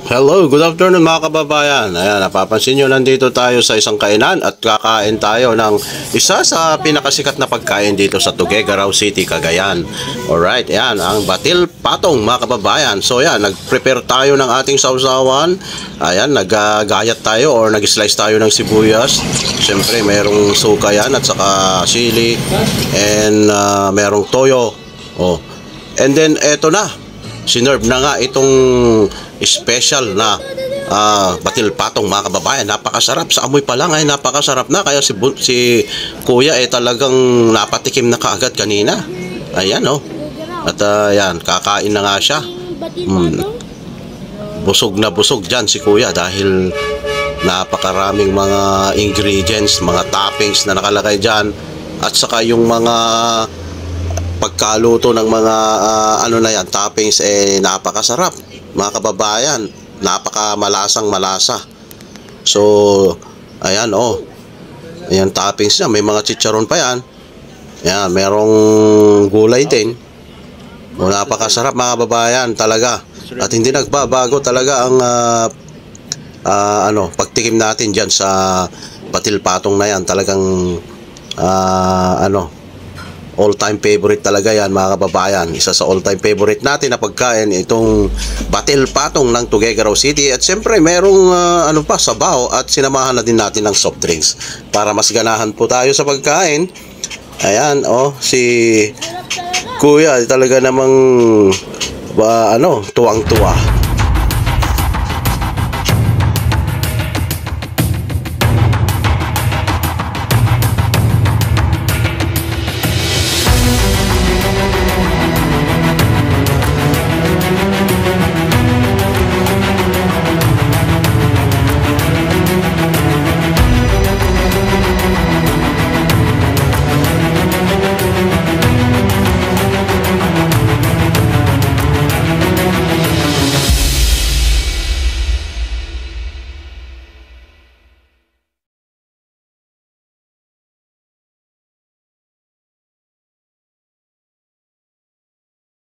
Hello, good afternoon mga kababayan. Ayan, napapansin nyo, nandito tayo sa isang kainan at kakain tayo ng isa sa pinakasikat na pagkain dito sa Tuguegarao City, Cagayan. Alright, ayan, ang batil patong mga kababayan. So ayan, nag-prepare tayo ng ating sausawan. Ayan, nag-gayat tayo or nag-slice tayo ng sibuyas. Siyempre, mayroong suka yan at saka sili and mayroong toyo. Oh. And then, eto na. Sinerve na nga itong special na batil patong mga kababayan. Napakasarap. Sa amoy pa lang ay napakasarap na. Kaya si kuya talagang napatikim na kaagad kanina. Ayan oh. At yan, kakain na nga siya. Busog na busog dyan si kuya dahil napakaraming mga ingredients, mga toppings na nakalagay dyan. At saka yung mga pagkaluto ng mga ano na yan, toppings napakasarap mga kababayan, napakamalasang malasa. So ayan oh, ayan toppings niya, may mga chicharon pa yan. Ayan, merong gulay din. Napakasarap mga kababayan talaga. At hindi nagbabago talaga ang pagtikim natin dyan sa batil patong na yan. Talagang all-time favorite talaga yan mga kababayan. Isa sa all-time favorite natin na pagkain itong batil patong ng Tuguegarao City. At siyempre merong sabaw at sinamahan na din natin ng soft drinks para mas ganahan po tayo sa pagkain. Ayan oh, si kuya talaga namang tuwang-tuwa.